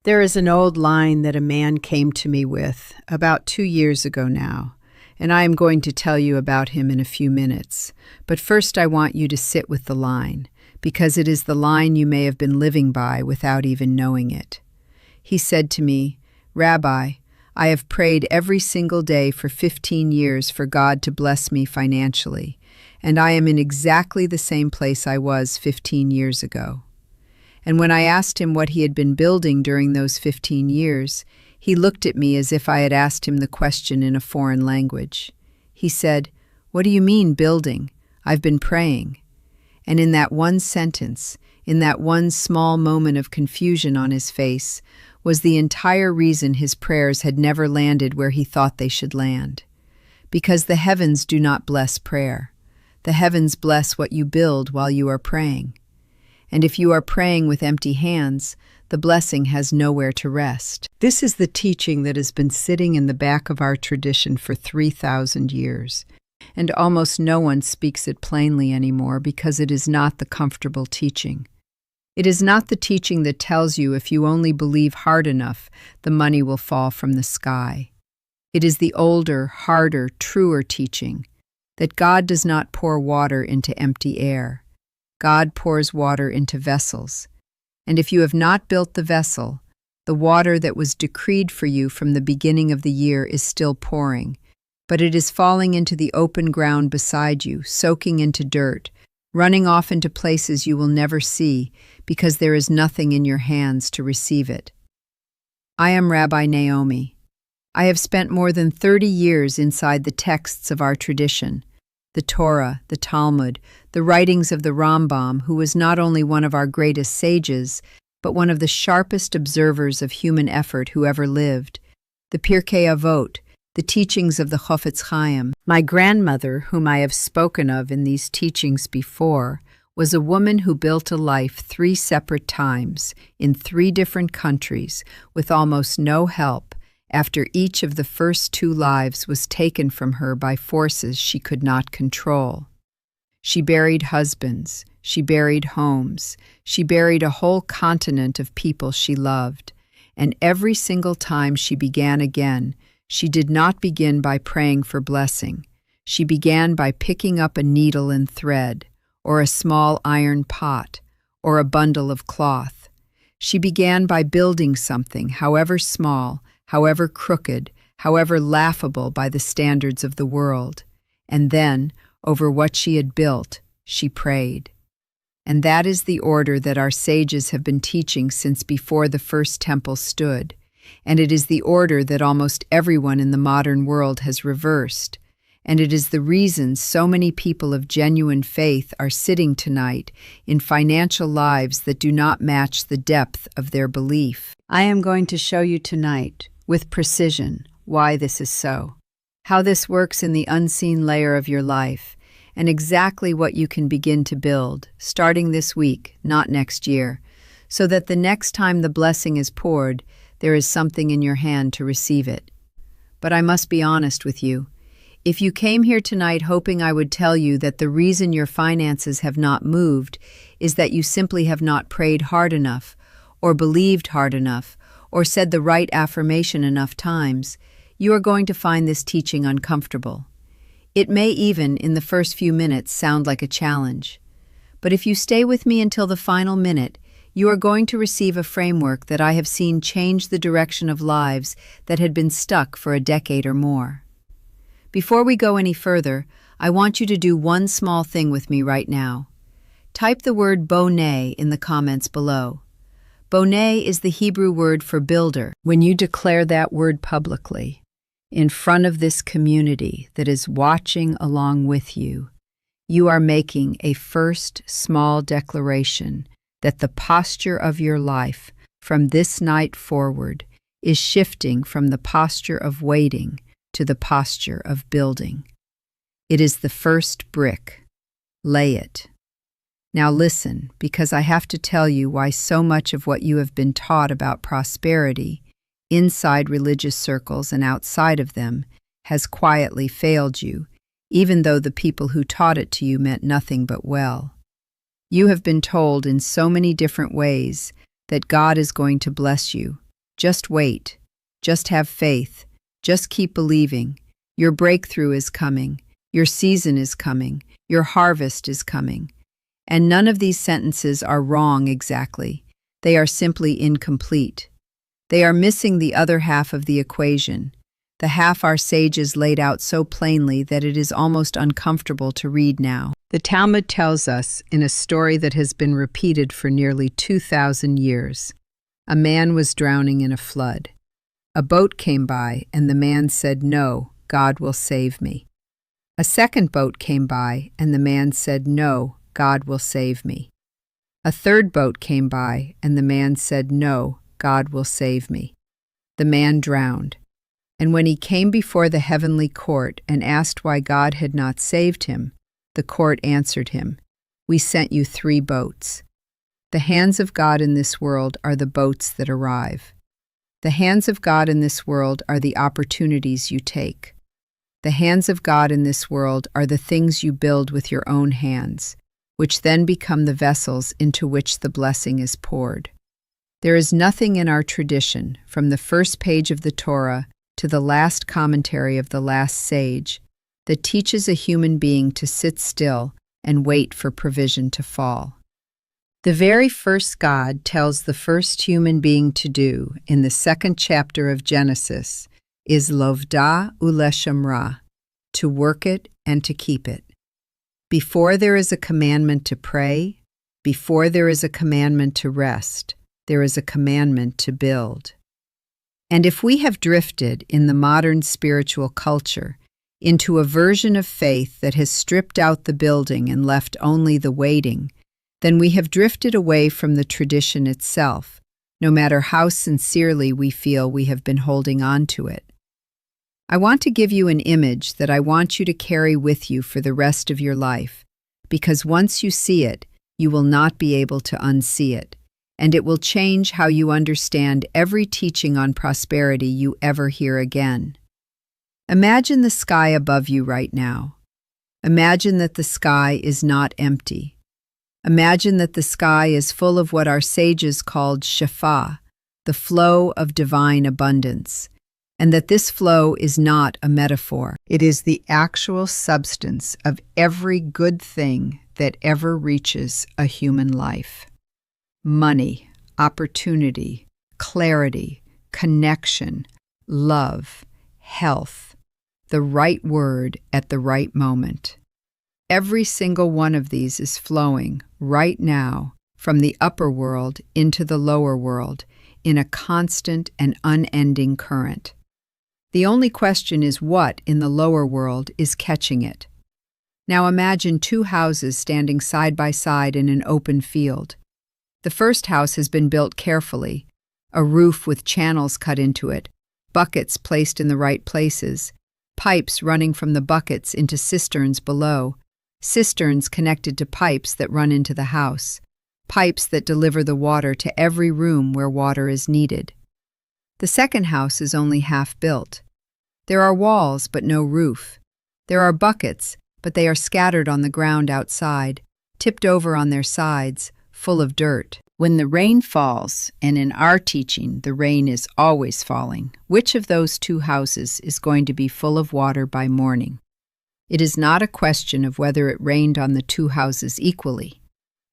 There is an old line that a man came to me with about 2 years ago now, and I am going to tell you about him in a few minutes. But first, I want you to sit with the line, because it is the line you may have been living by without even knowing it. He said to me, "Rabbi, I have prayed every single day for 15 years for God to bless me financially, and I am in exactly the same place I was 15 years ago." And when I asked him what he had been building during those 15 years, he looked at me as if I had asked him the question in a foreign language. He said, "What do you mean, building? I've been praying." And in that one sentence, in that one small moment of confusion on his face, was the entire reason his prayers had never landed where he thought they should land. Because the heavens do not bless prayer. The heavens bless what you build while you are praying. And if you are praying with empty hands, the blessing has nowhere to rest. This is the teaching that has been sitting in the back of our tradition for 3,000 years, and almost no one speaks it plainly anymore because it is not the comfortable teaching. It is not the teaching that tells you if you only believe hard enough, the money will fall from the sky. It is the older, harder, truer teaching that God does not pour water into empty air. God pours water into vessels, and if you have not built the vessel, the water that was decreed for you from the beginning of the year is still pouring, but it is falling into the open ground beside you, soaking into dirt, running off into places you will never see because there is nothing in your hands to receive it. I am Rabbi Naomi. I have spent more than 30 years inside the texts of our tradition, the Torah, the Talmud, the writings of the Rambam, who was not only one of our greatest sages, but one of the sharpest observers of human effort who ever lived, the Pirkei Avot, the teachings of the Chofetz Chaim. My grandmother, whom I have spoken of in these teachings before, was a woman who built a life 3 separate times, in 3 different countries, with almost no help, after each of the first 2 lives was taken from her by forces she could not control. She buried husbands, she buried homes, she buried a whole continent of people she loved, and every single time she began again, she did not begin by praying for blessing. She began by picking up a needle and thread, or a small iron pot, or a bundle of cloth. She began by building something, however small, however crooked, however laughable by the standards of the world. And then, over what she had built, she prayed. And that is the order that our sages have been teaching since before the first temple stood, and it is the order that almost everyone in the modern world has reversed, and it is the reason so many people of genuine faith are sitting tonight in financial lives that do not match the depth of their belief. I am going to show you tonight, with precision, why this is so, how this works in the unseen layer of your life, and exactly what you can begin to build, starting this week, not next year, so that the next time the blessing is poured, there is something in your hand to receive it. But I must be honest with you. If you came here tonight hoping I would tell you that the reason your finances have not moved is that you simply have not prayed hard enough, or believed hard enough, or said the right affirmation enough times, you are going to find this teaching uncomfortable. It may even, in the first few minutes, sound like a challenge. But if you stay with me until the final minute, you are going to receive a framework that I have seen change the direction of lives that had been stuck for a decade or more. Before we go any further, I want you to do one small thing with me right now. Type the word boneh in the comments below. Boneh is the Hebrew word for builder. When you declare that word publicly, in front of this community that is watching along with you, you are making a first small declaration that the posture of your life from this night forward is shifting from the posture of waiting to the posture of building. It is the first brick. Lay it. Now listen, because I have to tell you why so much of what you have been taught about prosperity, inside religious circles and outside of them, has quietly failed you, even though the people who taught it to you meant nothing but well. You have been told in so many different ways that God is going to bless you, Just wait. Just have faith. Just keep believing. Your breakthrough is coming. Your season is coming. Your harvest is coming. And none of these sentences are wrong exactly. They are simply incomplete. They are missing the other half of the equation, the half our sages laid out so plainly that it is almost uncomfortable to read now. The Talmud tells us, in a story that has been repeated for nearly 2,000 years, a man was drowning in a flood. A boat came by, and the man said, "No, God will save me." A second boat came by, and the man said, "No, God will save me." A third boat came by, and the man said, "No, God will save me." The man drowned. And when he came before the heavenly court and asked why God had not saved him, the court answered him, "We sent you 3 boats." The hands of God in this world are the boats that arrive. The hands of God in this world are the opportunities you take. The hands of God in this world are the things you build with your own hands, which then become the vessels into which the blessing is poured. There is nothing in our tradition, from the first page of the Torah to the last commentary of the last sage, that teaches a human being to sit still and wait for provision to fall. The very first God tells the first human being to do in the 2nd chapter of Genesis is lovda uleshamra, to work it and to keep it. Before there is a commandment to pray, before there is a commandment to rest, there is a commandment to build. And if we have drifted in the modern spiritual culture into a version of faith that has stripped out the building and left only the waiting, then we have drifted away from the tradition itself, no matter how sincerely we feel we have been holding on to it. I want to give you an image that I want you to carry with you for the rest of your life, because once you see it, you will not be able to unsee it, and it will change how you understand every teaching on prosperity you ever hear again. Imagine the sky above you right now. Imagine that the sky is not empty. Imagine that the sky is full of what our sages called shefa, the flow of divine abundance, and that this flow is not a metaphor. It is the actual substance of every good thing that ever reaches a human life. Money, opportunity, clarity, connection, love, health, the right word at the right moment. Every single one of these is flowing right now from the upper world into the lower world in a constant and unending current. The only question is what in the lower world is catching it. Now imagine 2 houses standing side by side in an open field. The first house has been built carefully, a roof with channels cut into it, buckets placed in the right places, pipes running from the buckets into cisterns below, cisterns connected to pipes that run into the house, pipes that deliver the water to every room where water is needed. The second house is only half built. There are walls but no roof. There are buckets, but they are scattered on the ground outside, tipped over on their sides, full of dirt. When the rain falls, and in our teaching the rain is always falling, which of those 2 houses is going to be full of water by morning? It is not a question of whether it rained on the 2 houses equally.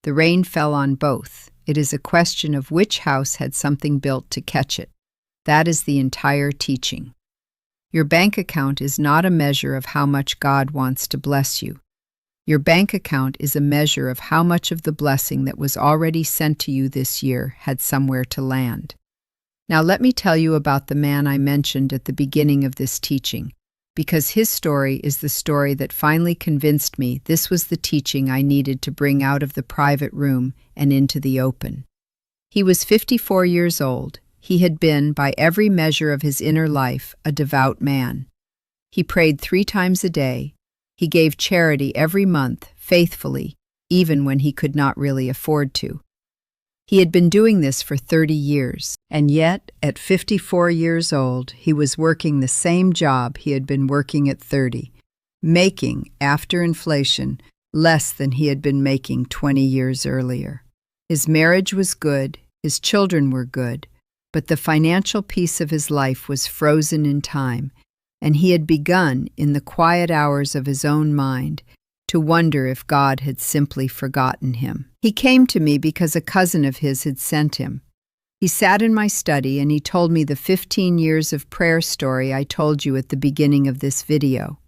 The rain fell on both. It is a question of which house had something built to catch it. That is the entire teaching. Your bank account is not a measure of how much God wants to bless you. Your bank account is a measure of how much of the blessing that was already sent to you this year had somewhere to land. Now let me tell you about the man I mentioned at the beginning of this teaching, because his story is the story that finally convinced me this was the teaching I needed to bring out of the private room and into the open. He was 54 years old. He had been, by every measure of his inner life, a devout man. He prayed 3 times a day. He gave charity every month, faithfully, even when he could not really afford to. He had been doing this for 30 years, and yet, at 54 years old, he was working the same job he had been working at 30, making, after inflation, less than he had been making 20 years earlier. His marriage was good, his children were good, but the financial piece of his life was frozen in time, and he had begun, in the quiet hours of his own mind, to wonder if God had simply forgotten him. He came to me because a cousin of his had sent him. He sat in my study and he told me the 15 years of prayer story I told you at the beginning of this video.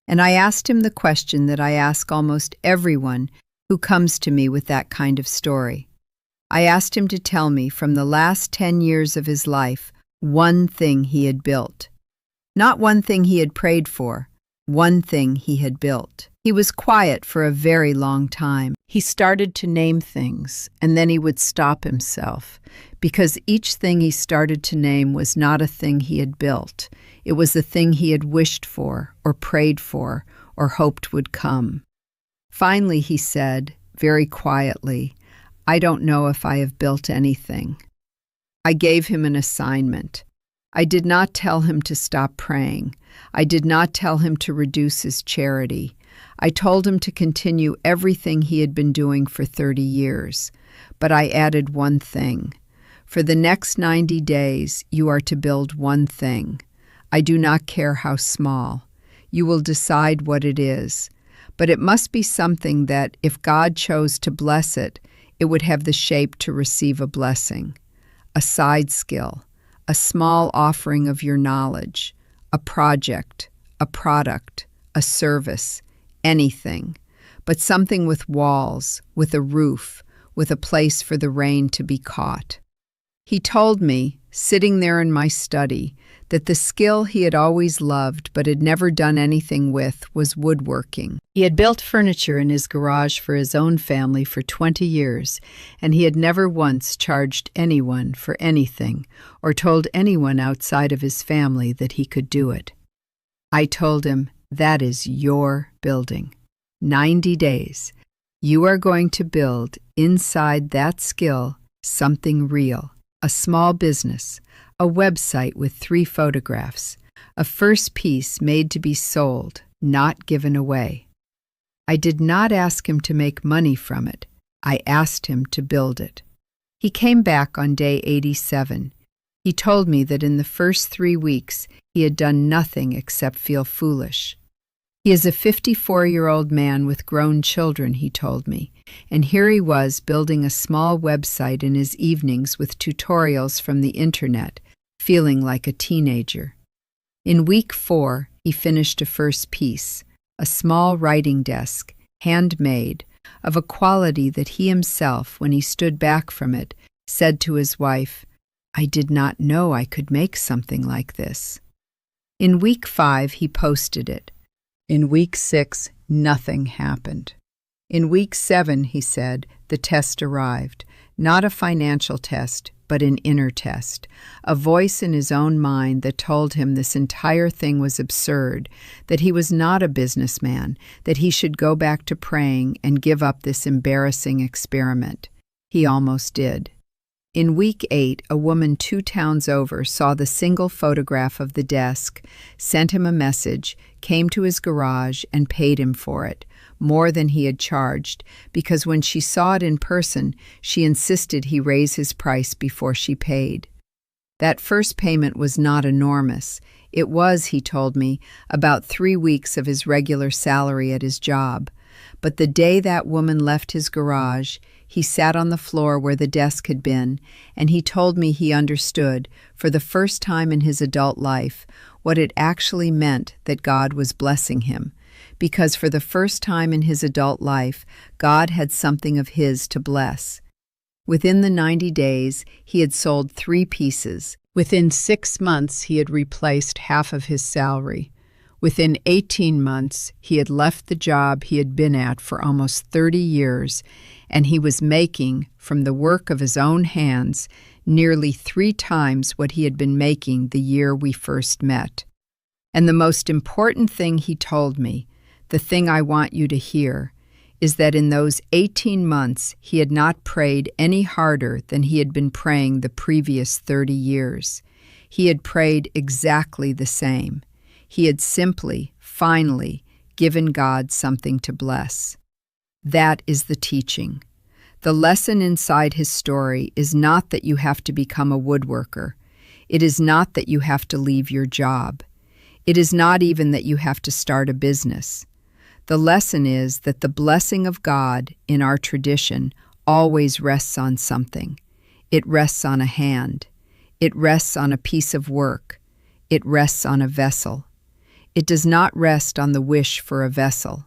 And I asked him the question that I ask almost everyone who comes to me with that kind of story. I asked him to tell me from the last 10 years of his life one thing he had built. Not one thing he had prayed for, one thing he had built. He was quiet for a very long time. He started to name things, and then he would stop himself, because each thing he started to name was not a thing he had built. It was a thing he had wished for, or prayed for, or hoped would come. Finally, he said, very quietly, "I don't know if I have built anything." I gave him an assignment. I did not tell him to stop praying. I did not tell him to reduce his charity. I told him to continue everything he had been doing for 30 years. But I added one thing. For the next 90 days, you are to build one thing. I do not care how small. You will decide what it is. But it must be something that, if God chose to bless it, it would have the shape to receive a blessing. A side skill, a small offering of your knowledge, a project, a product, a service, anything, but something with walls, with a roof, with a place for the rain to be caught. He told me, sitting there in my study, that the skill he had always loved but had never done anything with was woodworking. He had built furniture in his garage for his own family for 20 years, and he had never once charged anyone for anything or told anyone outside of his family that he could do it. I told him, that is your building. 90 days. You are going to build inside that skill something real, a small business, a website with 3 photographs, a first piece made to be sold, not given away. I did not ask him to make money from it. I asked him to build it. He came back on day 87. He told me that in the first 3 weeks he had done nothing except feel foolish. He is a 54-year-old man with grown children, he told me, and here he was building a small website in his evenings with tutorials from the internet, feeling like a teenager. In week 4, he finished a first piece, a small writing desk, handmade, of a quality that he himself, when he stood back from it, said to his wife, "I did not know I could make something like this." In week 5, he posted it. In week 6, nothing happened. In week 7, he said, the test arrived, not a financial test, but an inner test, a voice in his own mind that told him this entire thing was absurd, that he was not a businessman, that he should go back to praying and give up this embarrassing experiment. He almost did. In week 8, a woman 2 towns over saw the single photograph of the desk, sent him a message, came to his garage, and paid him for it, more than he had charged, because when she saw it in person, she insisted he raise his price before she paid. That first payment was not enormous. It was, he told me, about 3 weeks of his regular salary at his job. But the day that woman left his garage, he sat on the floor where the desk had been, and he told me he understood, for the first time in his adult life, what it actually meant that God was blessing him, because for the first time in his adult life, God had something of his to bless. Within the 90 days, he had sold 3 pieces. Within 6 months, he had replaced half of his salary. Within 18 months, he had left the job he had been at for almost 30 years, and he was making, from the work of his own hands, nearly 3 times what he had been making the year we first met. And the most important thing he told me, the thing I want you to hear, is that in those 18 months he had not prayed any harder than he had been praying the previous 30 years. He had prayed exactly the same. He had simply, finally, given God something to bless. That is the teaching. The lesson inside his story is not that you have to become a woodworker. It is not that you have to leave your job. It is not even that you have to start a business. The lesson is that the blessing of God in our tradition always rests on something. It rests on a hand. It rests on a piece of work. It rests on a vessel. It does not rest on the wish for a vessel.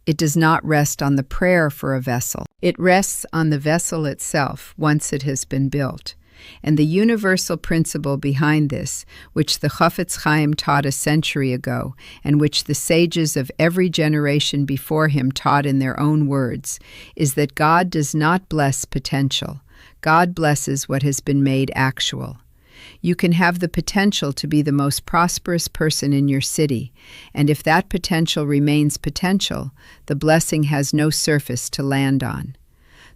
It does not rest on the prayer for a vessel. It rests on the vessel itself once it has been built. And the universal principle behind this, which the Chafetz Chaim taught a century ago, and which the sages of every generation before him taught in their own words, is that God does not bless potential. God blesses what has been made actual. You can have the potential to be the most prosperous person in your city, and if that potential remains potential, the blessing has no surface to land on.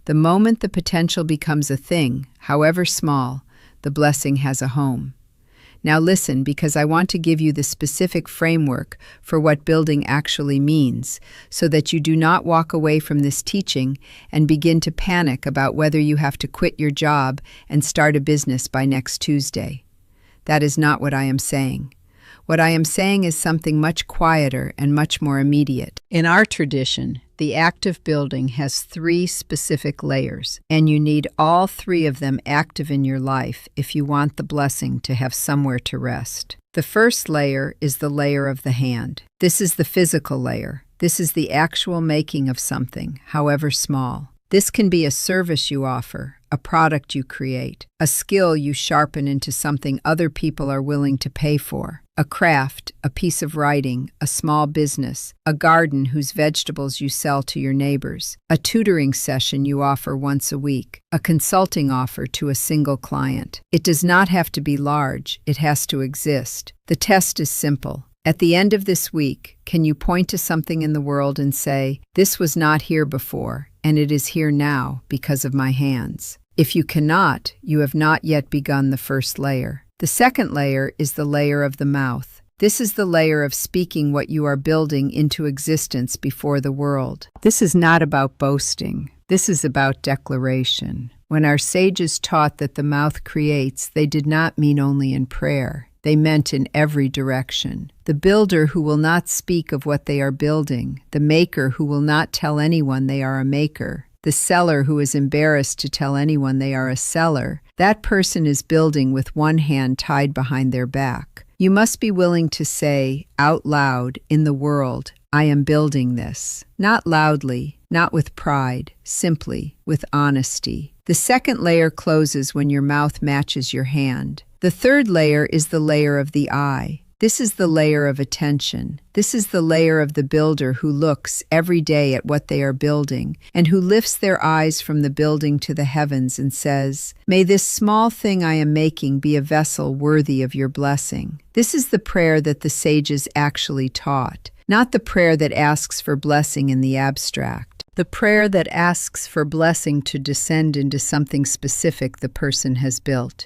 The moment the potential becomes a thing, however small, the blessing has a home. Now listen, because I want to give you the specific framework for what building actually means, so that you do not walk away from this teaching and begin to panic about whether you have to quit your job and start a business by next Tuesday. That is not what I am saying. What I am saying is something much quieter and much more immediate. In our tradition, the act of building has 3 specific layers, and you need all 3 of them active in your life if you want the blessing to have somewhere to rest. The first layer is the layer of the hand. This is the physical layer. This is the actual making of something, however small. This can be a service you offer, a product you create, a skill you sharpen into something other people are willing to pay for, a craft, a piece of writing, a small business, a garden whose vegetables you sell to your neighbors, a tutoring session you offer once a week, a consulting offer to a single client. It does not have to be large, it has to exist. The test is simple. At the end of this week, can you point to something in the world and say, "This was not here before, and it is here now because of my hands"? If you cannot, you have not yet begun the first layer. The second layer is the layer of the mouth. This is the layer of speaking what you are building into existence before the world. This is not about boasting. This is about declaration. When our sages taught that the mouth creates, they did not mean only in prayer. They meant in every direction. The builder who will not speak of what they are building, the maker who will not tell anyone they are a maker, the seller who is embarrassed to tell anyone they are a seller, that person is building with one hand tied behind their back. You must be willing to say out loud in the world, "I am building this." Not loudly, not with pride, simply with honesty. The second layer closes when your mouth matches your hand. The third layer is the layer of the eye. This is the layer of attention. This is the layer of the builder who looks every day at what they are building and who lifts their eyes from the building to the heavens and says, "May this small thing I am making be a vessel worthy of your blessing." This is the prayer that the sages actually taught, not the prayer that asks for blessing in the abstract. The prayer that asks for blessing to descend into something specific the person has built.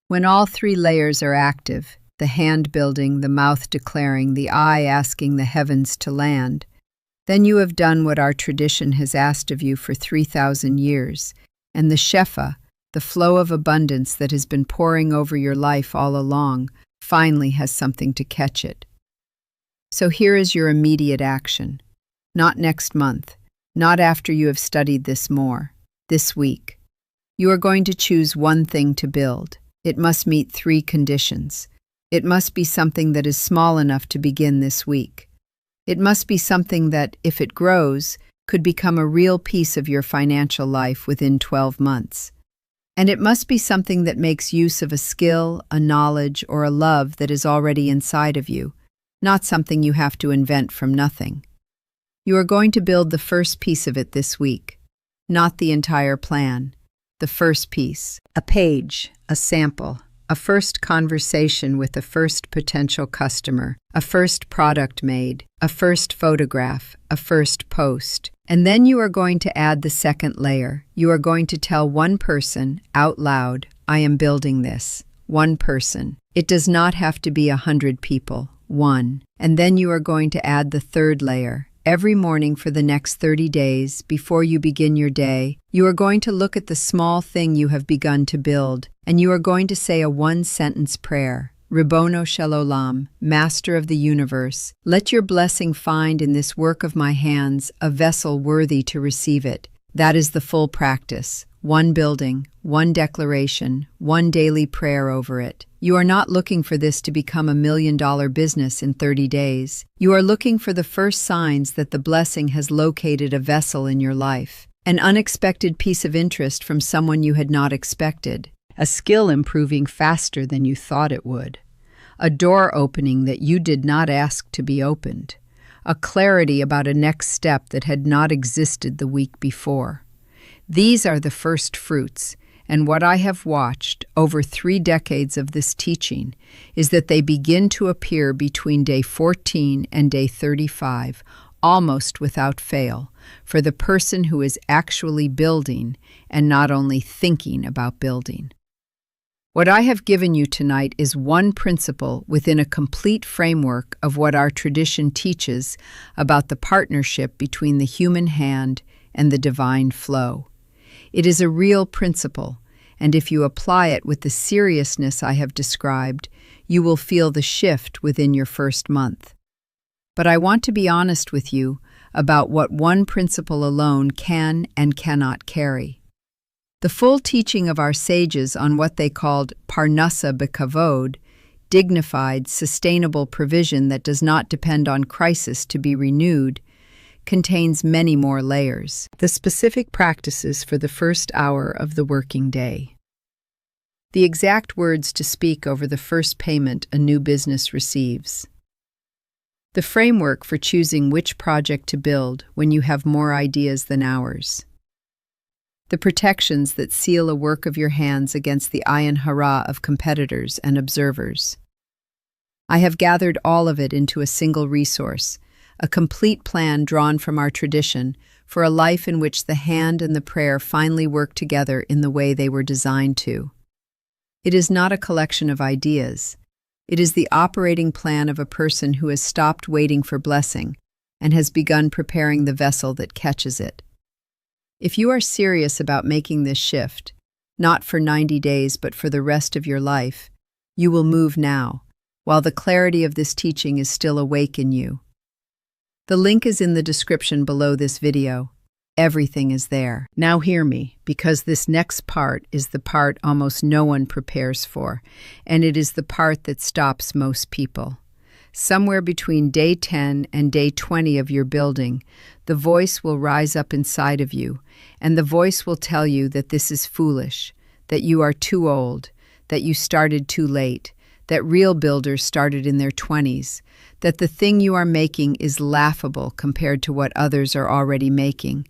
When all 3 layers are active, the hand building, the mouth declaring, the eye asking the heavens to land, then you have done what our tradition has asked of you for 3,000 years, and the shefa, the flow of abundance that has been pouring over your life all along, finally has something to catch it. So here is your immediate action. Not next month, not after you have studied this more, this week. You are going to choose one thing to build. It must meet 3 conditions. It must be something that is small enough to begin this week. It must be something that, if it grows, could become a real piece of your financial life within 12 months. And it must be something that makes use of a skill, a knowledge, or a love that is already inside of you, not something you have to invent from nothing. You are going to build the first piece of it this week, not the entire plan. The first piece, a page, a sample, a first conversation with a first potential customer, a first product made, a first photograph, a first post. And then you are going to add the second layer. You are going to tell one person out loud, "I am building this." One person. It does not have to be 100 people. One. And then you are going to add the third layer. every morning for the next 30 days, before you begin your day, you are going to look at the small thing you have begun to build, and you are going to say a one-sentence prayer. Ribono shel olam, Master of the universe, let your blessing find in this work of my hands a vessel worthy to receive it. That is the full practice. One building, one declaration, one daily prayer over it. You are not looking for this to become $1 million business in 30 days. You are looking for the first signs that the blessing has located a vessel in your life. An unexpected piece of interest from someone you had not expected. A skill improving faster than you thought it would. A door opening that you did not ask to be opened. A clarity about a next step that had not existed the week before. These are the first fruits, and what I have watched over 3 decades of this teaching is that they begin to appear between day 14 and day 35, almost without fail, for the person who is actually building and not only thinking about building. What I have given you tonight is one principle within a complete framework of what our tradition teaches about the partnership between the human hand and the divine flow. It is a real principle, and if you apply it with the seriousness I have described, you will feel the shift within your first month. But I want to be honest with you about what one principle alone can and cannot carry. The full teaching of our sages on what they called parnasa b'kavod, dignified, sustainable provision that does not depend on crisis to be renewed, contains many more layers. The specific practices for the first hour of the working day. The exact words to speak over the first payment a new business receives. The framework for choosing which project to build when you have more ideas than hours. The protections that seal a work of your hands against the ayin hara of competitors and observers. I have gathered all of it into a single resource, a complete plan drawn from our tradition for a life in which the hand and the prayer finally work together in the way they were designed to. It is not a collection of ideas. It is the operating plan of a person who has stopped waiting for blessing and has begun preparing the vessel that catches it. If you are serious about making this shift, not for 90 days but for the rest of your life, you will move now, while the clarity of this teaching is still awake in you. The link is in the description below this video. Everything is there. Now hear me, because this next part is the part almost no one prepares for, and it is the part that stops most people. Somewhere between day 10 and day 20 of your building, the voice will rise up inside of you, and the voice will tell you that this is foolish, that you are too old, that you started too late, that real builders started in their 20s, that the thing you are making is laughable compared to what others are already making,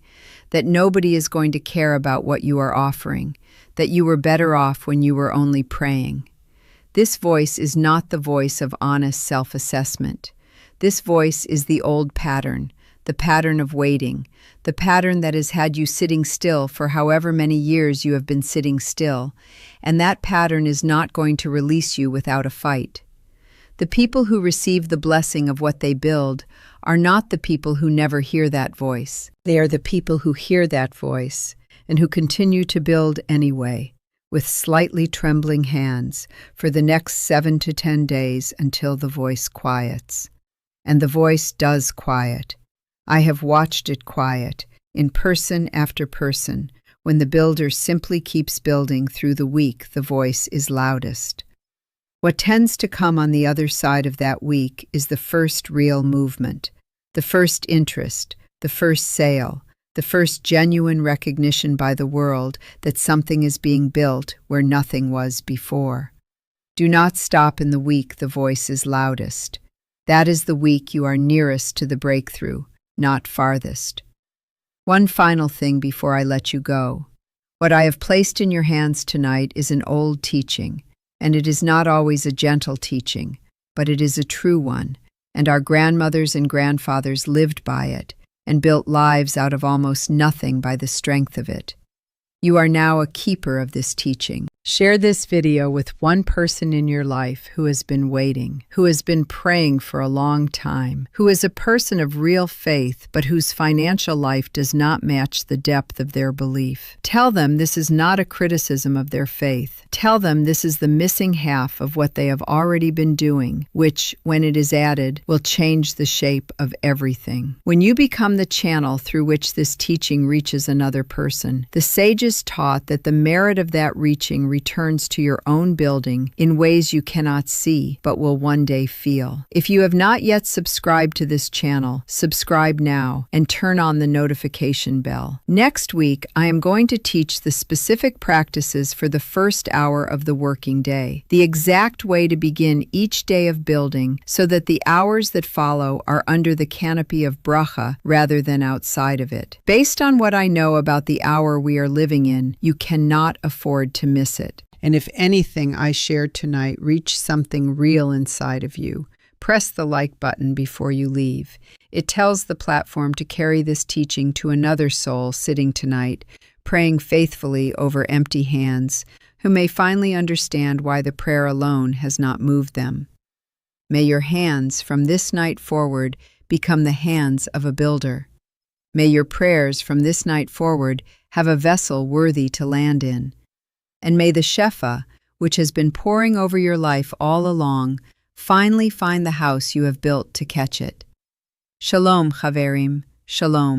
that nobody is going to care about what you are offering, that you were better off when you were only praying. This voice is not the voice of honest self-assessment. This voice is the old pattern, the pattern of waiting, the pattern that has had you sitting still for however many years you have been sitting still, and that pattern is not going to release you without a fight. The people who receive the blessing of what they build are not the people who never hear that voice. They are the people who hear that voice and who continue to build anyway, with slightly trembling hands, for the next 7 to 10 days until the voice quiets. And the voice does quiet. I have watched it quiet, in person after person. When the builder simply keeps building through the week, the voice is loudest. What tends to come on the other side of that week is the first real movement, the first interest, the first sale, the first genuine recognition by the world that something is being built where nothing was before. Do not stop in the week the voice is loudest. That is the week you are nearest to the breakthrough, not farthest. One final thing before I let you go. What I have placed in your hands tonight is an old teaching, and it is not always a gentle teaching, but it is a true one, and our grandmothers and grandfathers lived by it and built lives out of almost nothing by the strength of it. You are now a keeper of this teaching. Share this video with one person in your life who has been waiting, who has been praying for a long time, who is a person of real faith but whose financial life does not match the depth of their belief. Tell them this is not a criticism of their faith. Tell them this is the missing half of what they have already been doing, which, when it is added, will change the shape of everything. When you become the channel through which this teaching reaches another person, the sages taught that the merit of that reaching returns to your own building in ways you cannot see but will one day feel. If you have not yet subscribed to this channel, subscribe now and turn on the notification bell. Next week, I am going to teach the specific practices for the first hour of the working day, the exact way to begin each day of building so that the hours that follow are under the canopy of bracha rather than outside of it. Based on what I know about the hour we are living in, you cannot afford to miss it. And if anything I shared tonight reached something real inside of you, press the like button before you leave. It tells the platform to carry this teaching to another soul sitting tonight, praying faithfully over empty hands, who may finally understand why the prayer alone has not moved them. May your hands from this night forward become the hands of a builder. May your prayers from this night forward have a vessel worthy to land in. And may the Shefa, which has been pouring over your life all along, finally find the house you have built to catch it. Shalom, Chaverim. Shalom.